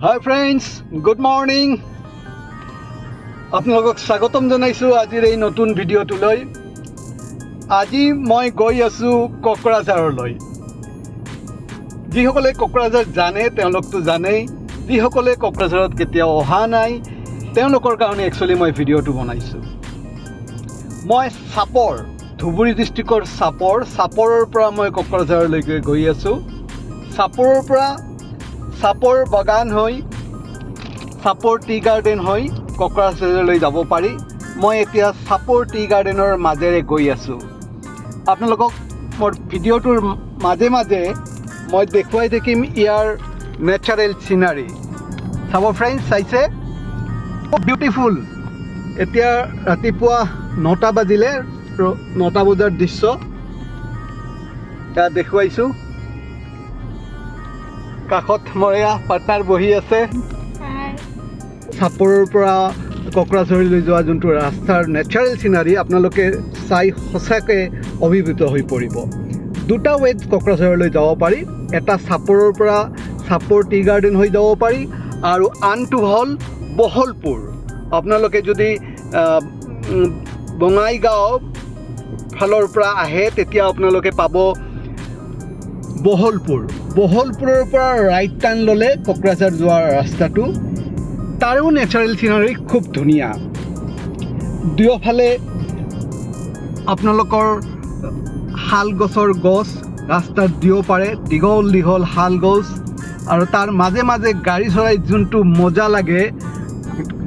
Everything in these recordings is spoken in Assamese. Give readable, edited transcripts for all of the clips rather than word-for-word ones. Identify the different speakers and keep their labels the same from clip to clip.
Speaker 1: Hi friends, good morning. আপোনালোকক স্বাগতম জনাইছো আজিৰ এই নতুন ভিডিঅ'টোলৈ। আজি মই গৈ আছো কোকৰাঝাৰলৈ। যিসকলে কোকৰাঝাৰ জানে তেওঁলোকতো জানেই, যিসকলে কোকৰাঝাৰত কেতিয়াও অহা নাই তেওঁলোকৰ কাৰণে একচুৱেলি মই ভিডিঅ'টো বনাইছো। মই চাপৰ ধুবুৰী ডিষ্ট্ৰিক্টৰ চাপৰৰ পৰা মই কোকৰাঝাৰলৈকে গৈ আছো। চাপৰৰ পৰা চাপৰ বাগান হৈ চাপৰ টি গাৰ্ডেন হৈ কোকৰাঝাৰলৈ যাব পাৰি। মই এতিয়া চাপৰ টি গাৰ্ডেনৰ মাজেৰে গৈ আছোঁ। আপোনালোকক মোৰ ভিডিঅ'টোৰ মাজে মাজে মই দেখুৱাই থাকিম ইয়াৰ নেচাৰেল চিনাৰী। চাব ফ্ৰেণ্ডছ, চাইছে বিউটিফুল। এতিয়া ৰাতিপুৱা 9টা বাজিলে, 9টা বজাৰ দৃশ্য ইয়াত দেখুৱাইছোঁ। কাষত মোৰ এয়া পাৰ্টনাৰ বহি আছে। চাপৰৰ পৰা কোকৰাঝাৰলৈ যোৱা যোনটো ৰাস্তাৰ নেচাৰেল চিনাৰী আপোনালোকে চাই সঁচাকৈ অভিভূত হৈ পৰিব। দুটা ৱেত কোকৰাঝাৰলৈ যাব পাৰি, এটা চাপৰৰ পৰা চাপৰ টি গাৰ্ডেন হৈ যাব পাৰি আৰু আনটো হ'ল বহলপুৰ। আপোনালোকে যদি বঙাইগাঁও ফালৰ পৰা আহে তেতিয়া আপোনালোকে পাব বহলপুৰৰ পৰা ৰাইট টাৰ্ণ ল'লে কোকৰাঝাৰ যোৱাৰ ৰাস্তাটো, তাৰো নেচাৰেল চিনাৰী খুব ধুনীয়া। দুয়োফালে আপোনালোকৰ শাল গছৰ গছ ৰাস্তাত দিব পাৰে, দীঘল দীঘল শাল গছ, আৰু তাৰ মাজে মাজে গাড়ী চলাই যোনটো মজা লাগে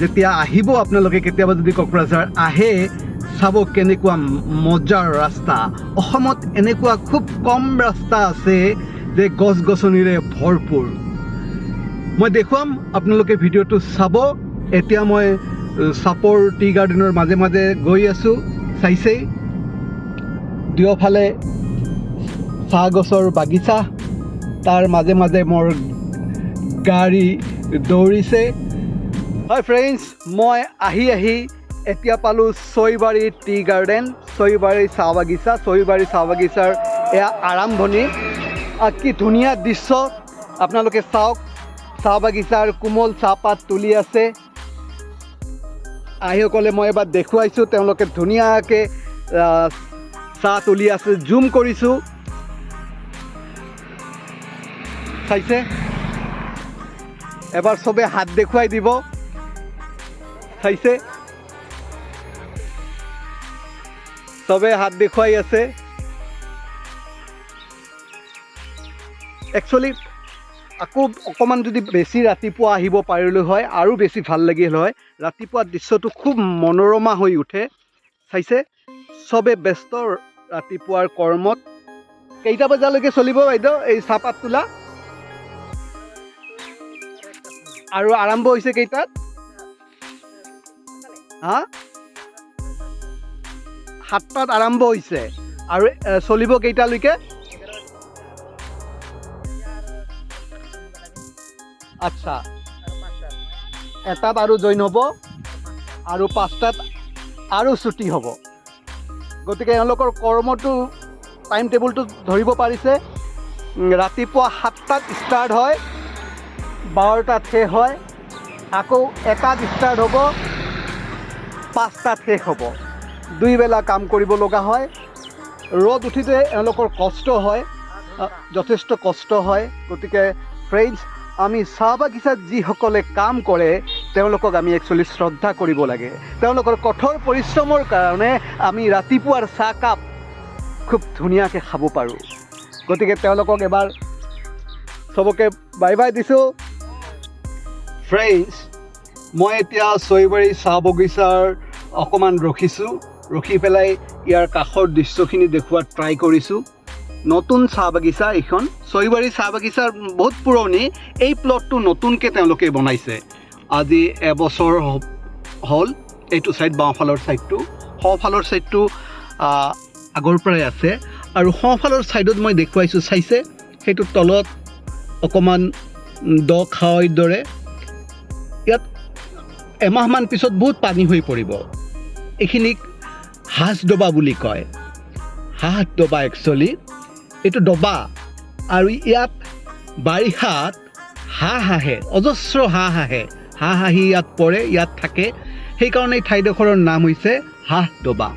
Speaker 1: যেতিয়া আহিব আপোনালোকে কেতিয়াবা যদি কোকৰাঝাৰ আহে, চাব কেনেকুৱা মজাৰ ৰাস্তা। অসমত এনেকুৱা খুব কম ৰাস্তা আছে যে গছ গছনিৰে ভৰপূৰ। মই দেখুৱাম, আপোনালোকে ভিডিঅ'টো চাব। এতিয়া মই চাপৰ টি গাৰ্ডেনৰ মাজে মাজে গৈ আছোঁ। চাইছেই দুয়োফালে চাহ গছৰ বাগিচা, তাৰ মাজে মাজে মোৰ গাড়ী দৌৰিছে। হয় ফ্ৰেণ্ডছ, মই আহি এতিয়া পালোঁ ছয়বাৰী টি গাৰ্ডেন, ছয়বাৰী চাহ বাগিচাৰ এয়া আৰম্ভণি। কি ধুনীয়া দৃশ্য আপোনালোকে চাওক। চাহ বাগিচাৰ কোমল চাহপাত তুলি আছে। আইসকলে মই এবাৰ দেখুৱাইছোঁ, তেওঁলোকে ধুনীয়াকৈ চাহ তুলি আছে। জুম কৰিছোঁ, চাইছে? এবাৰ চবে হাত দেখুৱাই দিব, চাইছে? চবে হাত দেখুৱাই আছে। একচুৱেলি আকৌ অকণমান যদি বেছি ৰাতিপুৱা আহিব পাৰিলোঁ হয় আৰু বেছি ভাল লাগিল হয়। ৰাতিপুৱা দৃশ্যটো খুব মনোৰমা হৈ উঠে, চাইছে? চবে ব্যস্ত ৰাতিপুৱাৰ কৰ্মত। কেইটা বজালৈকে চলিব বাইদেউ এই চাহপাত তোলা? আৰু আৰম্ভ হৈছে কেইটাত? হা, 7টাত আৰম্ভ হৈছে আৰু চলিব কেইটালৈকে? আচ্ছা, 1টাত আৰু জইন হ'ব আৰু 5টাত আৰু ছুটি হ'ব। গতিকে এওঁলোকৰ কৰ্মটো টাইম টেবুলটো ধৰিব পাৰিছে। ৰাতিপুৱা 7টাত ষ্টাৰ্ট হয়, 12টাত শেষ হয়, আকৌ 1টাত ষ্টাৰ্ট হ'ব, 5টাত শেষ হ'ব। 2 বেলা কাম কৰিব লগা হয়। ৰ'দ উঠিতে এওঁলোকৰ কষ্ট হয়, যথেষ্ট কষ্ট হয়। গতিকে ফ্ৰেণ্ডছ, আমি চাহ বাগিচাত যিসকলে কাম কৰে তেওঁলোকক আমি একচুৱেলি শ্ৰদ্ধা কৰিব লাগে। তেওঁলোকৰ কঠোৰ পৰিশ্ৰমৰ কাৰণে আমি ৰাতিপুৱাৰ চাহকাপ খুব ধুনীয়াকৈ খাব পাৰোঁ। গতিকে তেওঁলোকক এবাৰ চবকে বাই বাই দিছোঁ। ফ্ৰেণ্ডছ, মই এতিয়া ছয়বাৰী চাহ বাগিচাৰ অকণমান ৰখি পেলাই ইয়াৰ কাষৰ দৃশ্যখিনি দেখুওৱাত ট্ৰাই কৰিছোঁ। নতুন চাহ বাগিচা এইখন, ছয়বাৰী চাহ বাগিচাৰ বহুত পুৰণি। এই প্লটটো নতুনকৈ তেওঁলোকে বনাইছে, আজি এবছৰ হ'ল। এইটো ছাইড বাওঁফালৰ ছাইডটো, সোঁফালৰ ছাইডটো আগৰ পৰাই আছে। আৰু সোঁফালৰ ছাইডত মই দেখুৱাইছোঁ, চাইছে? সেইটো তলত অকণমান দ খাৱৈৰ দৰে। ইয়াত এমাহমান পিছত বহুত পানী হৈ পৰিব। এইখিনিক হাঁচ ডবা বুলি কয়। হাঁহ ডবা একচুৱেলি এইটো ডবা, আৰু ইয়াত বাৰিষাত হাঁহ আহে, অজস্ৰ হাঁহ আহে, হাঁহ আহি ইয়াত পৰে, ইয়াত থাকে। সেইকাৰণে এই ঠাইডোখৰৰ নাম হৈছে হাঁহ ডবা।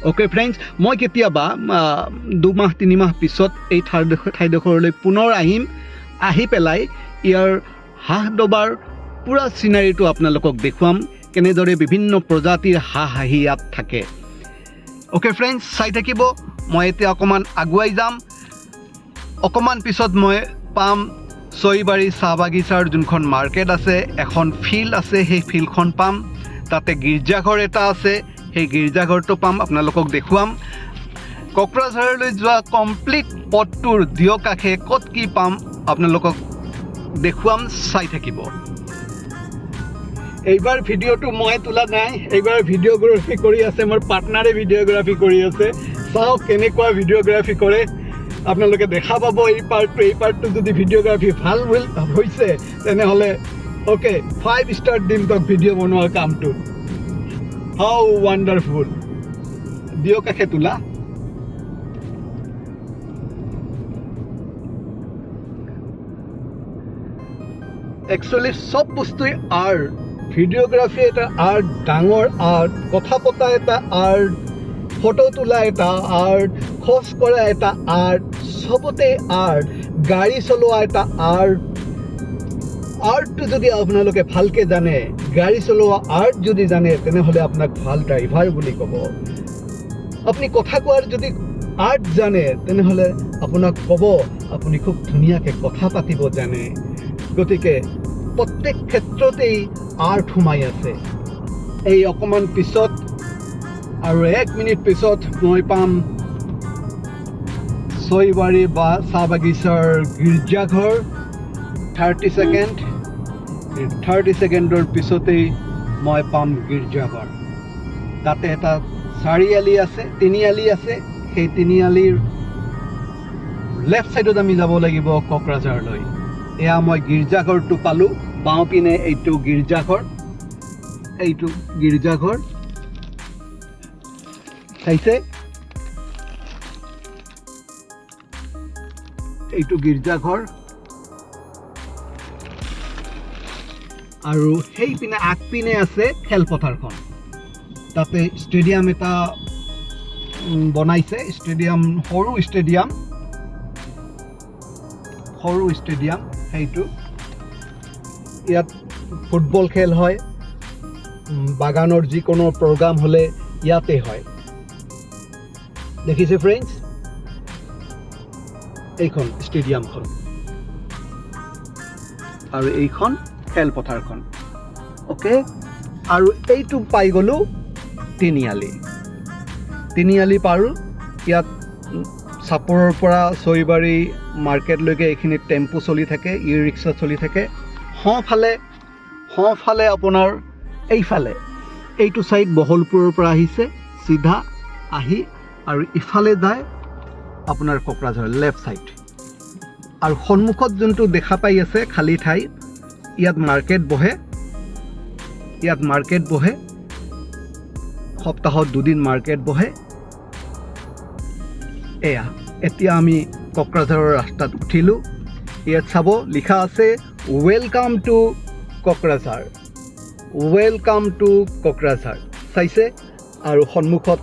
Speaker 1: অ'কে ফ্ৰেণ্ডছ, মই কেতিয়াবা 2-3 মাহ পিছত এই ঠাইডোখৰলৈ পুনৰ আহিম, আহি পেলাই ইয়াৰ হাঁহ ডবাৰ পূৰা চিনাৰীটো আপোনালোকক দেখুৱাম, কেনেদৰে বিভিন্ন প্ৰজাতিৰ হাঁহ আহি ইয়াত থাকে। অ'কে ফ্ৰেণ্ডছ, চাই থাকিব। মই এতিয়া অকণমান আগুৱাই যাম। অকণমান পিছত মই পাম ছয়বাৰী চাহ বাগিচাৰ যোনখন মাৰ্কেট আছে, এখন ফিল্ড আছে, সেই ফিল্ডখন পাম। তাতে গীৰ্জাঘৰ এটা আছে, সেই গীৰ্জাঘৰটো পাম, আপোনালোকক দেখুৱাম। কোকৰাঝাৰলৈ যোৱা কমপ্লিট পথটোৰ দিয় কাষে ক'ত কি পাম আপোনালোকক দেখুৱাম, চাই থাকিব। এইবাৰ ভিডিঅ'টো মই তোলা নাই, এইবাৰ ভিডিঅ'গ্ৰাফি কৰি আছে মোৰ পাৰ্টনাৰে, ভিডিঅ'গ্ৰাফি কৰি আছে। চাওক কেনেকুৱা ভিডিঅ'গ্ৰাফি কৰে, আপোনালোকে দেখা পাব এই পাৰ্টটো যদি ভিডিঅ'গ্ৰাফি ভাল হৈছে তেনেহ'লে অ'কে 5 ষ্টাৰ দিম তাক ভিডিঅ' বনোৱাৰ কামটো। হাউ ৱাণ্ডাৰফুল, দিয় কাষে তোলা। একচুৱেলি চব বস্তুৱে আৰ্ট, ভিডিঅ'গ্ৰাফি এটা আৰ্ট, ডাঙৰ আৰ্ট, কথা পতা এটা আৰ্ট, ফটো তোলা এটা আৰ্ট, খোজ কৰা এটা আৰ্ট, চবতে আৰ্ট, গাড়ী চলোৱা এটা আৰ্ট। আৰ্টটো যদি আপোনালোকে ভালকৈ জানে, গাড়ী চলোৱা আৰ্ট যদি জানে, তেনেহ'লে আপোনাক ভাল ড্ৰাইভাৰ বুলি ক'ব। আপুনি কথা কোৱাৰ যদি আৰ্ট জানে, তেনেহ'লে আপোনাক ক'ব আপুনি খুব ধুনীয়াকৈ কথা পাতিব জানে। গতিকে প্ৰত্যেক ক্ষেত্ৰতেই আৰ্ট সোমাই আছে। এই অকণমান পিছত আৰু 1 মিনিট পিছত মই পাম ছয়বাৰী বা চাহ বাগিচাৰ গীৰ্জাঘৰ। 30 ছেকেণ্ড, 30 ছেকেণ্ডৰ পিছতেই মই পাম গীৰ্জাঘৰ। তাতে এটা চাৰিআলি আছে, তিনিআলি আছে, সেই তিনিআলিৰ লেফ্ট ছাইডত আমি যাব লাগিব কোকৰাঝাৰলৈ। এয়া মই গীৰ্জাঘৰটো পালোঁ, বাওঁ পিনে এইটো গীৰ্জাঘৰ, এইটো গীৰ্জাঘৰ চাইছে, এইটো গীৰ্জাঘৰ। আৰু সেই পিনে আগপিনে আছে খেলপথাৰখন, তাতে ষ্টেডিয়াম এটা বনাইছে, ষ্টেডিয়াম, সৰু ষ্টেডিয়াম সেইটো। ইয়াত ফুটবল খেল হয়, বাগানৰ যিকোনো প্ৰগ্ৰাম হ'লে ইয়াতে হয়। দেখিছে ফ্ৰেণ্ডছ, এইখন ষ্টেডিয়ামখন আৰু এইখন খেলপথাৰখন। অ'কে, আৰু এইটো পাই গ'লোঁ তিনিআলি পাৰোঁ। ইয়াত চাপৰৰ পৰা ছয়বাৰী মাৰ্কেটলৈকে এইখিনিত টেম্পু চলি থাকে, ই ৰিক্সা চলি থাকে। সোঁফালে আপোনাৰ এইফালে এইটো ছাইড বহলপুৰৰ পৰা আহিছে, চিধা আহি আৰু ইফালে যায় আপোনাৰ কোকৰাঝাৰ লেফ্ট ছাইড। আৰু সন্মুখত যোনটো দেখা পাই আছে খালী ঠাই, ইয়াত মাৰ্কেট বহে, সপ্তাহত 2 দিন মাৰ্কেট বহে। এয়া এতিয়া আমি কোকৰাঝাৰৰ ৰাস্তাত উঠিলোঁ। ইয়াত চাব লিখা আছে welcome to Kokrajhar, welcome to Kokrajhar, চাইছে? আৰু সন্মুখত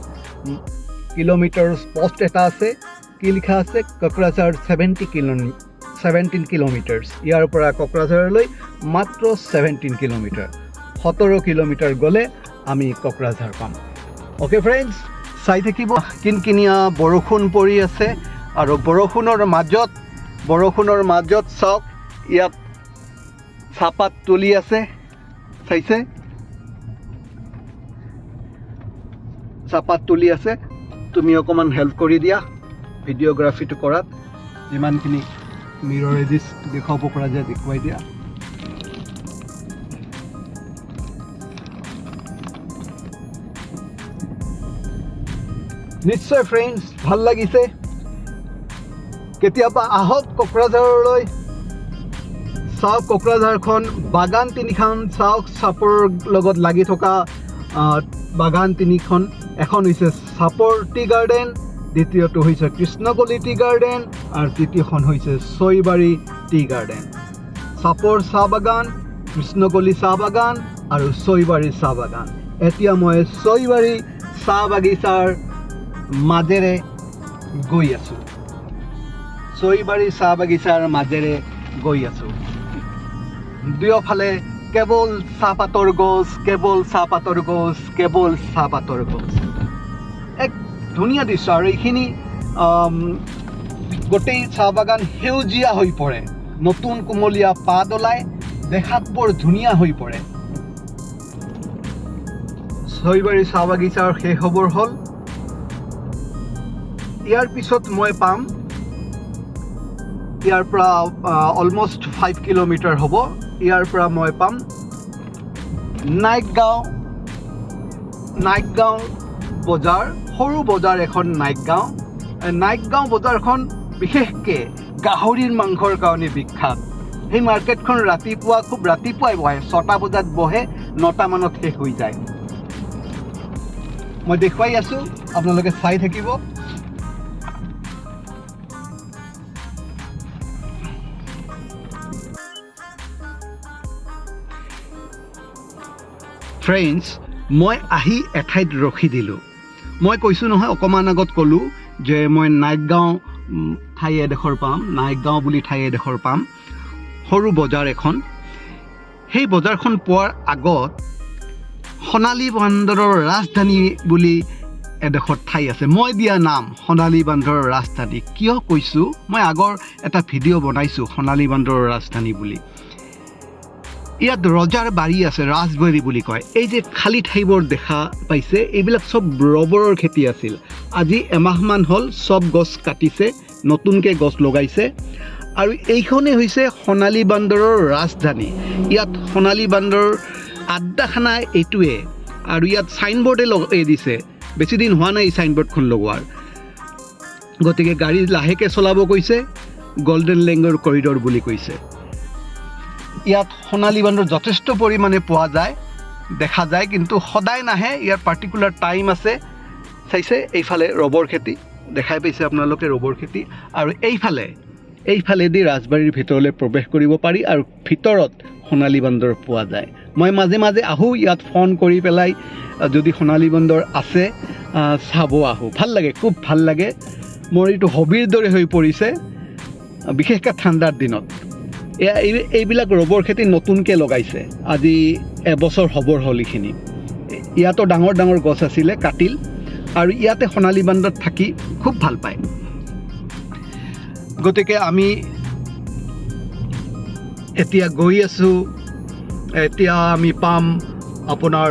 Speaker 1: কিলোমিটাৰ পষ্ট এটা আছে, কি লিখা আছে? কোকৰাঝাৰ 17 কিলোমিটাৰ্ছ। ইয়াৰ পৰা কোকৰাঝাৰলৈ মাত্ৰ 17 কিলোমিটাৰ, 17 কিলোমিটাৰ গ'লে আমি কোকৰাঝাৰ পাম। অ'কে ফ্ৰেণ্ডছ, চাই থাকিব। কিনকিনীয়া বৰষুণ পৰি আছে আৰু বৰষুণৰ মাজত চাওক ইয়াত চাহপাত তুলি আছে, চাইছে? চাহপাত তুলি আছে। তুমি অকণমান হেল্প কৰি দিয়া ভিডিঅ'গ্ৰাফিটো কৰাত, যিমানখিনি মিৰৰেদি দেখুৱাব পৰা যায় দেখুৱাই দিয়া। নিশ্চয় ফ্ৰেণ্ডছ, ভাল লাগিছে। কেতিয়াবা আহক কোকৰাঝাৰলৈ, চাওক কোকৰাঝাৰখন, বাগান 3খন চাওক, চাপৰ লগত লাগি থকা বাগান 3খন। এখন হৈছে চাপৰ টি গাৰ্ডেন, দ্বিতীয়টো হৈছে কৃষ্ণকলি টি গাৰ্ডেন আৰু তৃতীয়খন হৈছে ছয়বাৰী টি গাৰ্ডেন। চাপৰ চাহ বাগান, কৃষ্ণকলি চাহ বাগান আৰু ছয়বাৰী চাহ বাগান। এতিয়া মই ছয়বাৰী চাহ বাগিচাৰ মাজেৰে গৈ আছোঁ। ছয়বাৰী চাহ বাগিচাৰ মাজেৰে গৈ আছোঁ। দুয়োফালে কেৱল চাহপাতৰ গছ, কেৱল চাহপাতৰ গছ, কেৱল চাহপাতৰ গছ। এক ধুনীয়া দৃশ্য। আৰু এইখিনি গোটেই চাহ বাগান সেউজীয়া হৈ পৰে, নতুন কুমলীয়া পাত ওলায়, দেখাত বৰ ধুনীয়া হৈ পৰে। ছয়বাৰী চাহ বাগিচাৰ শেষ খবৰ হ'ল। ইয়াৰ পিছত মই পাম, ইয়াৰ পৰা অলমষ্ট 5 কিলোমিটাৰ হ'ব। ইয়াৰ পৰা মই পাম নাইকগাঁও বজাৰ, সৰু বজাৰ এখন নাইকগাঁও বজাৰখন বিশেষকৈ গাহৰিৰ মাংসৰ কাৰণে বিখ্যাত। সেই মাৰ্কেটখন খুব ৰাতিপুৱাই বহে, 6টা বজাত বহে, 9টা মানত শেষ হৈ যায়। মই দেখুৱাই আছোঁ, আপোনালোকে চাই থাকিব। ফ্ৰেণ্ডছ, মই আহি এঠাইত ৰখি দিলোঁ। মই কৈছোঁ নহয়, অকণমান আগত ক'লোঁ যে মই নাইকগাঁও ঠাই এডোখৰ পাম, নাইকগাঁও বুলি ঠাই এডোখৰ পাম, সৰু বজাৰ এখন। সেই বজাৰখন পোৱাৰ আগত সোণালী বান্দৰৰ ৰাজধানী বুলি এডোখৰ ঠাই আছে। মই দিয়া নাম সোণালী বান্দৰৰ ৰাজধানী। কিয় কৈছোঁ, মই আগৰ এটা ভিডিঅ' বনাইছোঁ সোণালী বান্দৰৰ ৰাজধানী বুলি। ইয়াত ৰজাৰ বাৰী আছে, ৰাজবাৰী বুলি কয়। এই যে খালী ঠাইবোৰ দেখা পাইছে, এইবিলাক চব ৰবৰৰ খেতি আছিল। আজি এমাহমান হ'ল চব গছ কাটিছে, নতুনকৈ গছ লগাইছে। আৰু এইখনেই হৈছে সোণালী বান্দৰৰ ৰাজধানী। ইয়াত সোণালী বান্দৰৰ আড্ডাখানা এইটোৱে। আৰু ইয়াত চাইনবোৰ্ডে দিছে, বেছিদিন হোৱা নাই এই চাইনবোৰ্ডখন লগোৱাৰ। গতিকে গাড়ী লাহেকৈ চলাব কৈছে, গল্ডেন লেংগুৰ কৰিডৰ বুলি কৈছে। ইয়াত সোণালী বান্দৰ যথেষ্ট পৰিমাণে পোৱা যায়, দেখা যায়, কিন্তু সদায় নাহে। ইয়াৰ পাৰ্টিকুলাৰ টাইম আছে। চাইছে, এইফালে ৰবৰ খেতি দেখাই পাইছে আপোনালোকে, ৰবৰ খেতি। আৰু এইফালেদি ৰাজবাৰীৰ ভিতৰলৈ প্ৰৱেশ কৰিব পাৰি, আৰু ভিতৰত সোণালী বান্দৰ পোৱা যায়। মই মাজে মাজে আহোঁ ইয়াত, ফোন কৰি পেলাই যদি সোণালী বান্দৰ আছে চাব আহোঁ। ভাল লাগে, খুব ভাল লাগে। মোৰ এইটো হবিৰ দৰে হৈ পৰিছে, বিশেষকৈ ঠাণ্ডাৰ দিনত। এইবিলাক ৰবৰ খেতি নতুনকৈ লগাইছে, আজি এবছৰ হ'বৰ হ'ল এইখিনি। ইয়াতো ডাঙৰ ডাঙৰ গছ আছিলে, কাটিল। আৰু ইয়াতে সোণালী বান্দৰ থাকি খুব ভাল পায়। গতিকে আমি এতিয়া গৈ আছোঁ। এতিয়া আমি পাম আপোনাৰ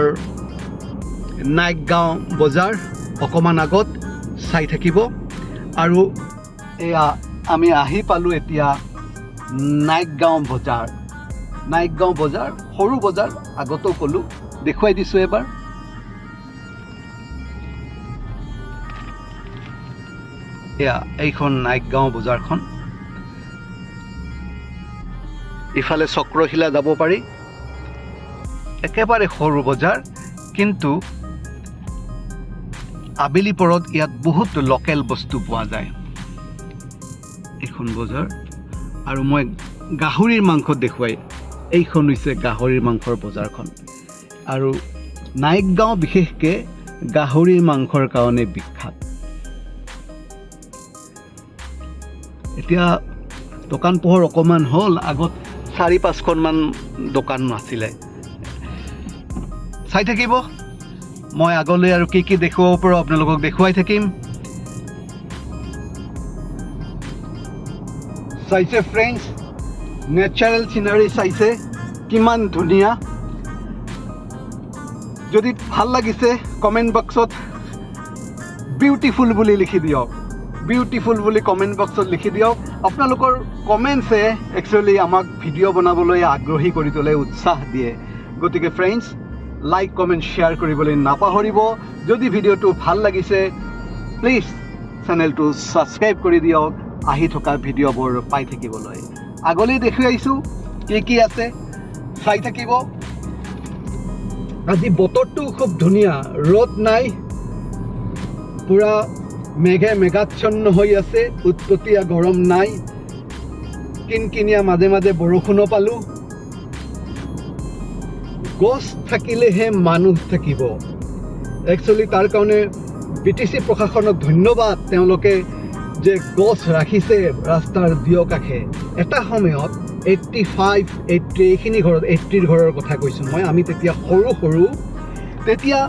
Speaker 1: নাইকগাঁও বজাৰ, অকণমান আগত চাই থাকিব। আৰু এয়া আমি আহি পালোঁ এতিয়া নাইকগাঁও বজাৰ, সৰু বজাৰ। আগতেও ক'লোঁ, দেখুৱাই দিছোঁ এবাৰ। এয়া এইখন নাইকগাঁও বজাৰখন। ইফালে চক্ৰশিলা যাব পাৰি, একেবাৰে সৰু বজাৰ, কিন্তু আবেলি পৰত ইয়াত বহুত লোকেল বস্তু পোৱা যায়। এইখন বজাৰ। আৰু মই গাহৰিৰ মাংস দেখুৱাই, এইখন হৈছে গাহৰিৰ মাংসৰ বজাৰখন। আৰু নাইকগাঁও বিশেষকৈ গাহৰিৰ মাংসৰ কাৰণে বিখ্যাত। এতিয়া দোকান পোহৰ অকণমান হ'ল, আগত 4-5খনমান দোকান আছিলে। চাই থাকিব, মই আগলৈ আৰু কি কি দেখুৱাব পাৰোঁ আপোনালোকক দেখুৱাই থাকিম। চাইছে ফ্ৰেণ্ডছ, নেচাৰেল চিনাৰী চাইছে, কিমান ধুনীয়া। যদি ভাল লাগিছে কমেণ্ট বক্সত বিউটিফুল বুলি লিখি দিয়ক, বিউটিফুল বুলি কমেণ্ট বক্সত লিখি দিয়ক। আপোনালোকৰ কমেণ্টছে একচুৱেলি আমাক ভিডিঅ' বনাবলৈ আগ্ৰহী কৰি তোলে, উৎসাহ দিয়ে। গতিকে ফ্ৰেণ্ডছ, লাইক কমেণ্ট শ্বেয়াৰ কৰিবলৈ নাপাহৰিব। যদি ভিডিঅ'টো ভাল লাগিছে প্লিজ চেনেলটো ছাবস্ক্ৰাইব কৰি দিয়ক, আহি থকা ভিডিঅ'বোৰ পাই থাকিবলৈ। আগলৈ দেখুৱাইছোঁ কি আছে, চাই থাকিব। আজি বতৰটো খুব ধুনীয়া, ৰ'দ নাই, পূৰা মেঘাচ্ছন্ন হৈ আছে, উৎপতীয়া গৰম নাই। কিনকিনীয়া মাজে মাজে বৰষুণো পালোঁ। গছ থাকিলেহে মানুহ থাকিব। একচুৱেলি তাৰ কাৰণে BTC প্ৰশাসনক ধন্যবাদ, তেওঁলোকে যে গছ ৰাখিছে ৰাস্তাৰ দুয়ো কাষে। এটা সময়ত 85, 80 এইখিনি ঘৰত, 80ৰ ঘৰৰ কথা কৈছোঁ মই, আমি তেতিয়া সৰু তেতিয়া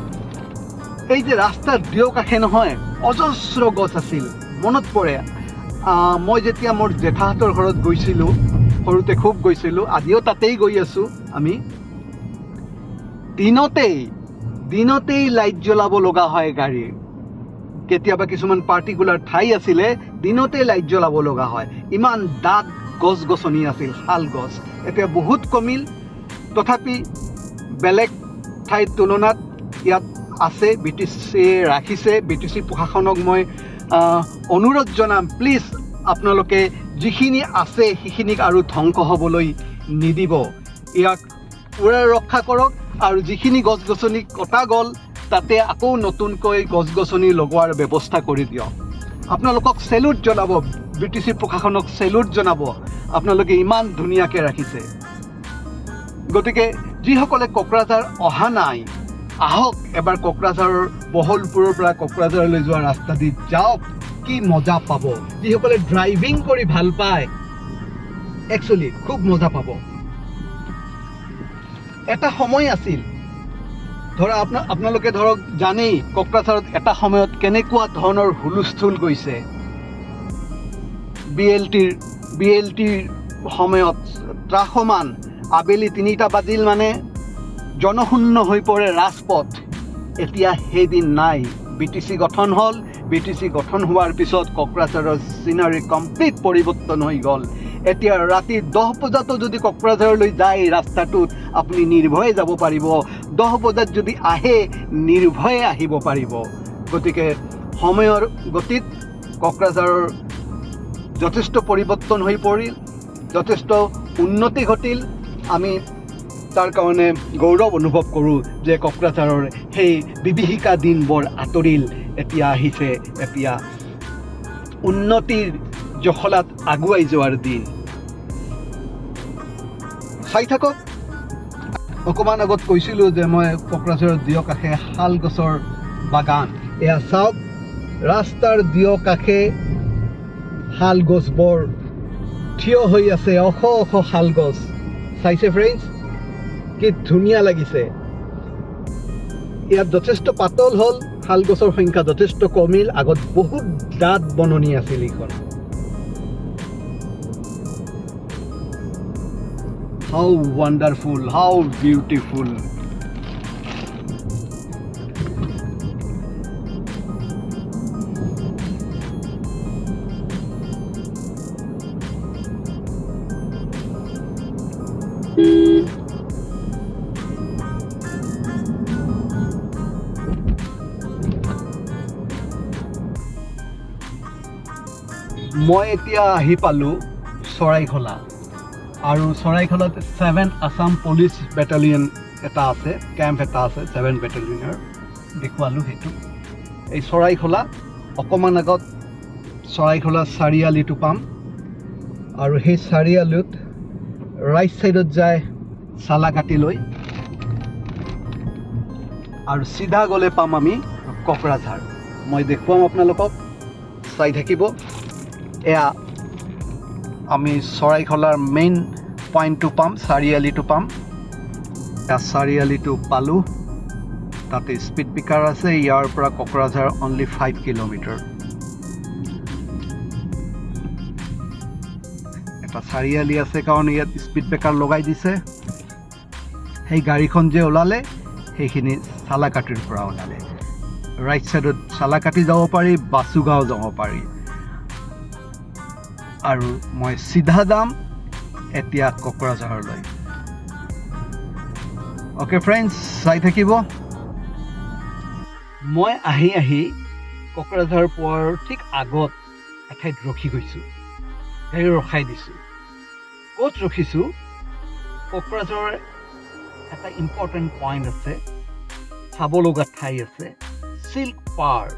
Speaker 1: এই যে ৰাস্তাৰ দুয়ো কাষে নহয় অজস্ৰ গছ আছিল। মনত পৰে মই যেতিয়া মোৰ জেঠাহঁতৰ ঘৰত গৈছিলোঁ, সৰুতে খুব গৈছিলোঁ, আজিও তাতেই গৈ আছোঁ আমি। দিনতেই লাইট জ্বলাব লগা হয় গাড়ীৰ। কেতিয়াবা কিছুমান পাৰ্টিকুলাৰ ঠাই আছিলে দিনতে লাইট জ্বলাব লগা হয়। ইমান ডাঠ গছ গছনি আছিল, শাল গছ। এতিয়া বহুত কমিল, তথাপি বেলেগ ঠাইৰ তুলনাত ইয়াত আছে। BTC ৰাখিছে। BTC প্ৰশাসনক মই অনুৰোধ জনাম, প্লিজ আপোনালোকে যিখিনি আছে সেইখিনিক আৰু ধ্বংস হ'বলৈ নিদিব। ইয়াক পুৰা ৰক্ষা কৰক, আৰু যিখিনি গছ গছনি কটা গ'ল তাতে আকৌ নতুনকৈ গছ গছনি লগোৱাৰ ব্যৱস্থা কৰি দিয়ক। আপোনালোকক চেলুট জনাব, BTC প্ৰশাসনক চেলুট জনাব, আপোনালোকে ইমান ধুনীয়াকৈ ৰাখিছে। গতিকে যিসকলে কোকৰাঝাৰ অহা নাই, আহক এবাৰ কোকৰাঝাৰৰ বহলপুৰৰ পৰা কোকৰাঝাৰলৈ যোৱা ৰাস্তা দি যাওক, কি মজা পাব। যিসকলে ড্ৰাইভিং কৰি ভাল পায়, একচুৱেলি খুব মজা পাব। এটা সময় আছিল, আপোনালোকে ধৰক জানেই কোকৰাঝাৰত এটা সময়ত কেনেকুৱা ধৰণৰ হুলস্থুল গৈছে। BLTৰ সময়ত ত্ৰাসমান, আবেলি 3টা বাজিল মানে জনশূন্য হৈ পৰে ৰাজপথ। এতিয়া সেইদিন নাই। BTC গঠন হ'ল। BTC গঠন হোৱাৰ পিছত কোকৰাঝাৰৰ চিনাৰী কমপ্লিট পৰিৱৰ্তন হৈ গ'ল। এতিয়া ৰাতি 10 বজাতো যদি কোকৰাঝাৰলৈ যায় ৰাস্তাটোত আপুনি নিৰ্ভয়ে যাব পাৰিব। 10 বজাত যদি আহে নিৰ্ভয়ে আহিব পাৰিব। গতিকে সময়ৰ গতিত কোকৰাঝাৰৰ যথেষ্ট পৰিৱৰ্তন হৈ পৰিল, যথেষ্ট উন্নতি ঘটিল। আমি তাৰ কাৰণে গৌৰৱ অনুভৱ কৰোঁ যে কোকৰাঝাৰৰ সেই বিভীষিকা দিনবোৰ আঁতৰিল। এতিয়া আহিছে এতিয়া উন্নতিৰ জখলাত আগুৱাই যোৱাৰ দিন। চাই থাকক। অকণমান আগত কৈছিলোঁ যে মই কোকৰাঝাৰৰ দুয়ো কাষে শাল গছৰ বাগান। এয়া চাওক, ৰাস্তাৰ দুয়ো কাষে শাল গছবোৰ থিয় হৈ আছে, ওখ শাল গছ। চাইছে ফ্ৰেণ্ডছ, কি ধুনীয়া লাগিছে। ইয়াত যথেষ্ট পাতল হ'ল, শাল গছৰ সংখ্যা যথেষ্ট কমিল। আগত বহুত ডাঠ বননি আছিল এইখন। How wonderful, how beautiful. মই এতিয়া আহি পালোঁ চৰাইখলা, আৰু চৰাইখলাত 7 আছাম পুলিচ বেটালিয়ন এটা আছে, কেম্প এটা আছে 7 বেটালিয়নৰ, দেখুৱালোঁ সেইটো। এই চৰাইখলা অকণমান আগত চৰাইখলা চাৰিআলিটো পাম, আৰু সেই চাৰিআলিত ৰাইট ছাইডত যায় চালাকাটিলৈ, আৰু চিধা গ'লে পাম আমি কোকৰাঝাৰ। মই দেখুৱাম আপোনালোকক, চাই থাকিব। এয়া আমি চৰাইখলাৰ মেইন পইণ্টটো পাম, চাৰিআলিটো পাম। এয়া চাৰিআলিটো পালোঁ। তাতে স্পীড ব্ৰেকাৰ আছে। ইয়াৰ পৰা কোকৰাঝাৰ অনলি 5 কিলোমিটাৰ। এটা চাৰিআলি আছে কাৰণে ইয়াত স্পীড ব্ৰেকাৰ লগাই দিছে। সেই গাড়ীখন যে ওলালে সেইখিনি চালাকাটিৰ পৰা ওলালে। ৰাইট ছাইডত চালাকাটি যাব পাৰি, বাচুগাঁও যাব পাৰি। আৰু মই চিধা যাম এতিয়া কোকৰাঝাৰলৈ। অ'কে ফ্ৰেণ্ডছ, চাই থাকিব। মই আহি কোকৰাঝাৰ পোৱাৰ ঠিক আগত এঠাইত ৰখি গৈছোঁ, গাড়ী ৰখাই দিছোঁ। ক'ত ৰখিছোঁ? কোকৰাঝাৰৰ এটা ইম্পৰ্টেণ্ট পইণ্ট আছে, চাব লগা ঠাই আছে, চিল্ক পাৰ্ক।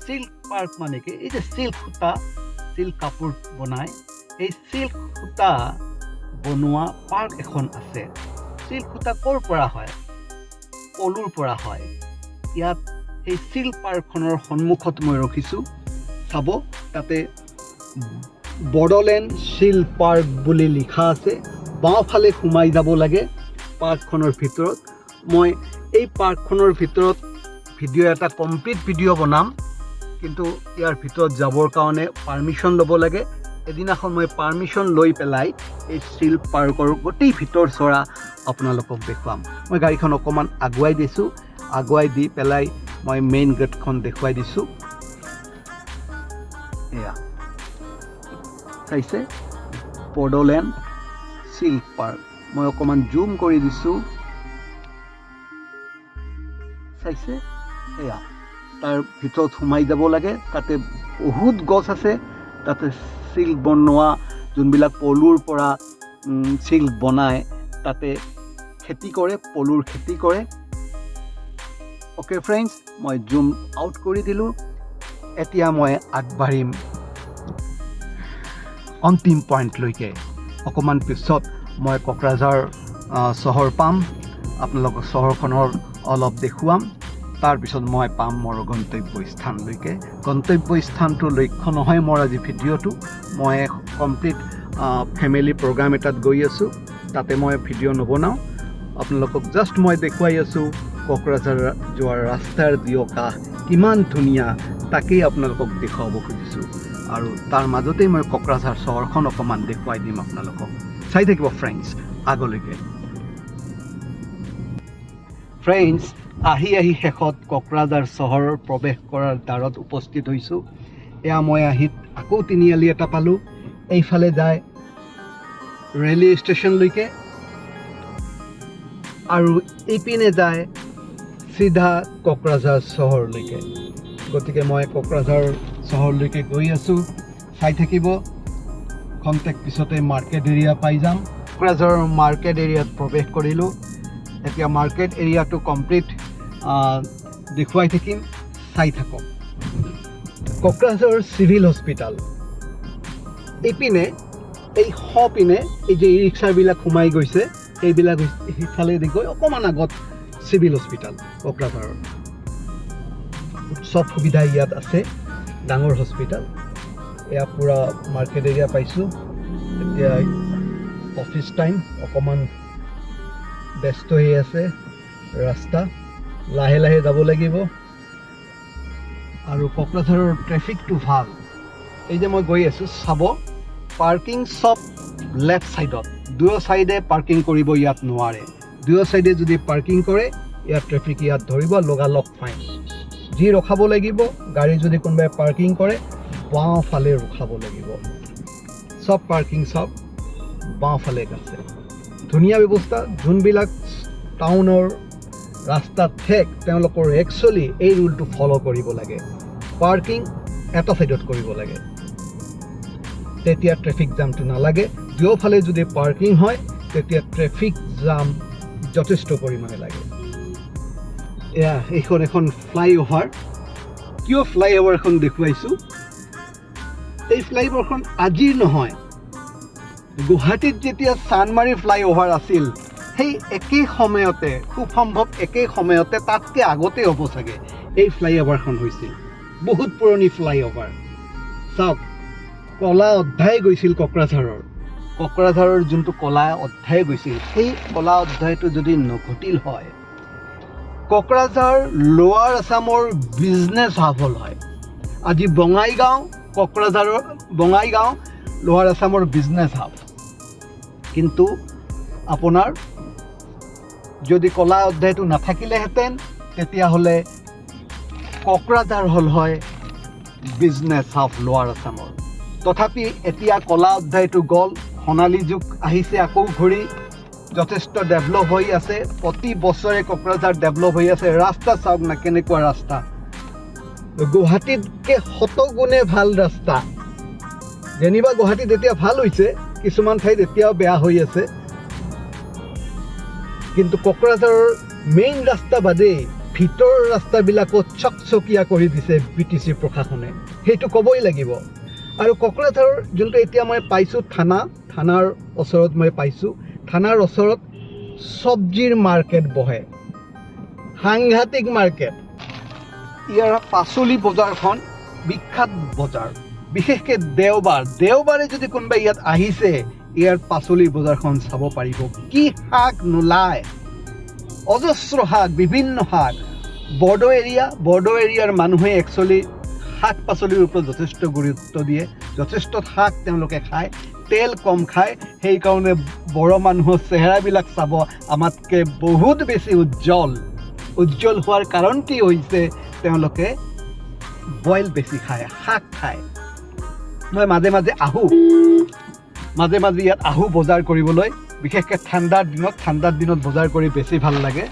Speaker 1: চিল্ক পাৰ্ক মানে কি? এই যে চিল্ক সূতা, চিল্ক কাপোৰ বনায়, এই চিল্ক সূতা বনোৱা পাৰ্ক এখন আছে। চিল্ক সূতা ক'ৰ পৰা হয়? পলুৰ পৰা হয়। ইয়াত এই চিল্ক পাৰ্কখনৰ সন্মুখত মই ৰখিছোঁ। চাব, তাতে বড়োলেণ্ড চিল্ক পাৰ্ক বুলি লিখা আছে। বাওঁফালে সোমাই যাব লাগে পাৰ্কখনৰ ভিতৰত। মই এই পাৰ্কখনৰ ভিতৰত ভিডিঅ' এটা কমপ্লিট ভিডিঅ' বনাম, কিন্তু ইয়াৰ ভিতৰত যাবৰ কাৰণে পাৰ্মিশ্যন ল'ব লাগে। এদিনাখন মই পাৰ্মিশ্যন লৈ পেলাই এই চিল্ক পাৰ্কৰ গোটেই ভিতৰ চৰা আপোনালোকক দেখুৱাম। মই গাড়ীখন অকণমান আগুৱাই দিছোঁ, আগুৱাই দি পেলাই মই মেইন গেটখন দেখুৱাই দিছোঁ। এয়া চাইছে, বড়োলেণ্ড চিল্ক পাৰ্ক। মই অকণমান জুম কৰি দিছোঁ, চাইছে? এয়া তাৰ ভিতৰত সোমাই যাব লাগে। তাতে বহুত গছ আছে। তাতে চিল্ক বনোৱা, যোনবিলাক পলুৰ পৰা চিল্ক বনায়, তাতে খেতি কৰে, পলুৰ খেতি কৰে। অ'কে ফ্ৰেণ্ডছ, মই জুম আউট কৰি দিলোঁ। এতিয়া মই আগবাঢ়িম অন্তিম পইণ্টলৈকে। অকণমান পিছত মই কোকৰাঝাৰ চহৰ পাম, আপোনালোকক চহৰখনৰ অলপ দেখুৱাম। তাৰপিছত মই পাম মোৰ গন্তব্যস্থানলৈকে। গন্তব্যস্থানটো লক্ষ্য নহয় মোৰ আজি ভিডিঅ'টো। মই কমপ্লিট ফেমিলি প্ৰগ্ৰাম এটাত গৈ আছোঁ, তাতে মই ভিডিঅ' নবনাওঁ। আপোনালোকক জাষ্ট মই দেখুৱাই আছোঁ কোকৰাঝাৰ যোৱাৰ ৰাস্তাৰ যি অকাশ কিমান ধুনীয়া, তাকেই আপোনালোকক দেখুৱাব খুজিছোঁ। আৰু তাৰ মাজতেই মই কোকৰাঝাৰ চহৰখন অকণমান দেখুৱাই দিম আপোনালোকক। চাই থাকিব ফ্ৰেণ্ডছ আগলৈকে। ফ্ৰেণ্ডছ, আহি শেষত কোকৰাঝাৰ চহৰৰ প্ৰৱেশ কৰাৰ দ্বাৰত উপস্থিত হৈছোঁ। এয়া মই আহি আকৌ তিনিআলি এটা পালোঁ। এইফালে যায় ৰেলৱে ষ্টেচনলৈকে আৰু এইপিনে যায় চিধা কোকৰাঝাৰ চহৰলৈকে। গতিকে মই কোকৰাঝাৰ চহৰলৈকে গৈ আছোঁ। চাই থাকিব, খন্তেক পিছতে মাৰ্কেট এৰিয়া পাই যাম। কোকৰাঝাৰৰ মাৰ্কেট এৰিয়াত প্ৰৱেশ কৰিলোঁ। এতিয়া মাৰ্কেট এৰিয়াটো কমপ্লিট দেখুৱাই থাকিম, চাই থাকক। কোকৰাঝাৰ চিভিল হস্পিটেল এইপিনে, এই সপিনে এই যে ই ৰিক্সাবিলাক সোমাই গৈছে, এইবিলাক সিফালেদি গৈ অকণমান আগত চিভিল হস্পিটেল কোকৰাঝাৰৰ। চব সুবিধা ইয়াত আছে, ডাঙৰ হস্পিটেল। এয়া পূৰা মাৰ্কেট এৰিয়া পাইছোঁ। এতিয়া অফিচ টাইম, অকণমান ব্যস্ত হৈ আছে ৰাস্তা, লাহে লাহে যাব লাগিব। আৰু কোকৰাঝাৰৰ ট্ৰেফিকটো ভাল। এই যে মই গৈ আছোঁ, চাব, পাৰ্কিং চব লেফ্ট ছাইডত। দুয়ো ছাইডে পাৰ্কিং কৰিব ইয়াত নোৱাৰে। দুয়ো ছাইডে যদি পাৰ্কিং কৰে, ইয়াত ট্ৰেফিক ইয়াত ধৰিব, লগালগ ফাইন। যি ৰখাব লাগিব, গাড়ী যদি কোনোবাই পাৰ্কিং কৰে, বাওঁফালে ৰখাব লাগিব। চব পাৰ্কিং চব বাওঁফালে আছে। ধুনীয়া ব্যৱস্থা। যোনবিলাক টাউনৰ ৰাস্তাত ঠেক, তেওঁলোকৰ একচুৱেলি এই ৰুলটো ফ'ল' কৰিব লাগে। পাৰ্কিং এটা ছাইডত কৰিব লাগে, তেতিয়া ট্ৰেফিক জামটো নালাগে। দুয়োফালে যদি পাৰ্কিং হয়, তেতিয়া ট্ৰেফিক জাম যথেষ্ট পৰিমাণে লাগে। এয়া এইখন এখন ফ্লাইঅভাৰ। কিয় ফ্লাইঅভাৰখন দেখুৱাইছোঁ? এই ফ্লাইঅভাৰখন আজিৰ নহয়। গুৱাহাটীত যেতিয়া চানমাৰী ফ্লাইঅভাৰ আছিল, সেই একেই সময়তে, খুব সম্ভৱ একেই সময়তে, তাতকৈ আগতে হ'ব চাগে, এই ফ্লাইঅভাৰখন হৈছিল। বহুত পুৰণি ফ্লাইঅভাৰ। চাওক, কলা অধ্যায় গৈছিল কোকৰাঝাৰৰ যোনটো কলা অধ্যায় গৈছিল, সেই কলা অধ্যায়টো যদি নঘটিল হয়, কোকৰাঝাৰ লোৱাৰ আছামৰ বিজনেছ হাব হ'ল হয়। আজি বঙাইগাঁও লোৱাৰ আছামৰ বিজনেছ হাব। কিন্তু আপোনাৰ যদি কলা অধ্যায়টো নাথাকিলেহেঁতেন, তেতিয়াহ'লে কোকৰাঝাৰ হ'ল হয় বিজনেছ হাব লোৱাৰ আছামৰ। তথাপি এতিয়া কলা অধ্যায়টো গ'ল, সোণালী যুগ আহিছে আকৌ ঘূৰি, যথেষ্ট ডেভেলপ হৈ আছে। প্ৰতি বছৰে কোকৰাঝাৰ ডেভেলপ হৈ আছে। ৰাস্তা চাওক না, কেনেকুৱা ৰাস্তা। গুৱাহাটীতকৈ 100 গুণে ভাল ৰাস্তা। যেনিবা গুৱাহাটীত এতিয়া ভাল হৈছে, কিছুমান ঠাইত এতিয়াও বেয়া হৈ আছে, কিন্তু কোকৰাঝাৰৰ মেইন ৰাস্তা বাদেই ভিতৰৰ ৰাস্তাবিলাকো চকচকীয়া কৰি দিছে BTC প্ৰশাসনে। সেইটো ক'বই লাগিব। আৰু কোকৰাঝাৰৰ যোনটো এতিয়া মই পাইছোঁ থানাৰ ওচৰত মই পাইছোঁ, থানাৰ ওচৰত চব্জিৰ মাৰ্কেট বহে, সাংঘাতিক মাৰ্কেট। ইয়াৰ পাচলি বজাৰখন বিখ্যাত বজাৰ, বিশেষকৈ দেওবাৰে যদি কোনোবাই ইয়াত আহিছে ইয়াৰ পাচলি বজাৰখন চাব পাৰিব। কি শাক নোলায়, অজস্ৰ শাক, বিভিন্ন শাক। বৰ্ডো এৰিয়াৰ মানুহে একচুৱেলি শাক পাচলিৰ ওপৰত যথেষ্ট গুৰুত্ব দিয়ে, যথেষ্ট শাক তেওঁলোকে খায়, তেল কম খায়। সেইকাৰণে বড়ো মানুহৰ চেহেৰাবিলাক চাব আমাতকৈ বহুত বেছি উজ্জ্বল হোৱাৰ কাৰণ কি হৈছে তেওঁলোকে বইল বেছি খায়, শাক খায়। মই মাজে মাজে ইয়াত আহোঁ বজাৰ কৰিবলৈ, বিশেষকৈ ঠাণ্ডাৰ দিনত বজাৰ কৰি বেছি ভাল লাগে।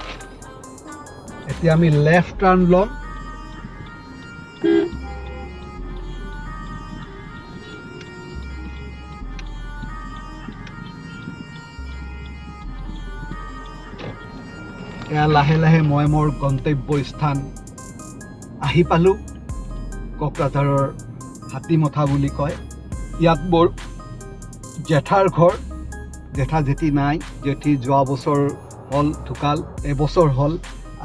Speaker 1: এতিয়া আমি লেফ্ট টাৰ্ণ ল'ম। এয়া লাহে লাহে মই মোৰ গন্তব্যস্থান আহি পালোঁ। কোকৰাঝাৰৰ হাতীমঠা বুলি কয়। ইয়াত মোৰ জেঠাৰ ঘৰ, জেঠা জেঠি নাই, জেঠি যোৱা বছৰ হ'ল ঢুকাল, এবছৰ হ'ল।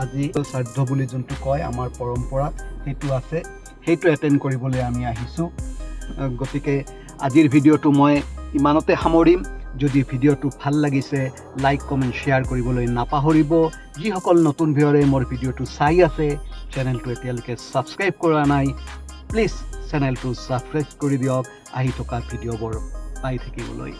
Speaker 1: আজি শ্ৰাদ্ধ বুলি যোনটো কয় আমাৰ পৰম্পৰাত সেইটো আছে, সেইটো এটেণ্ড কৰিবলৈ আমি আহিছোঁ। গতিকে আজিৰ ভিডিঅ'টো মই ইমানতে সামৰিম। যদি ভিডিঅ'টো ভাল লাগিছে লাইক কমেণ্ট শ্বেয়াৰ কৰিবলৈ নাপাহৰিব। যিসকল নতুন ভিউৱাৰে মোৰ ভিডিঅ'টো চাই আছে, চেনেলটো এতিয়ালৈকে ছাবস্ক্ৰাইব কৰা নাই, প্লিজ চেনেলটো ছাবস্ক্ৰাইব কৰি দিয়ক আহি থকা ভিডিঅ'বোৰ পাই থাকিবলৈ।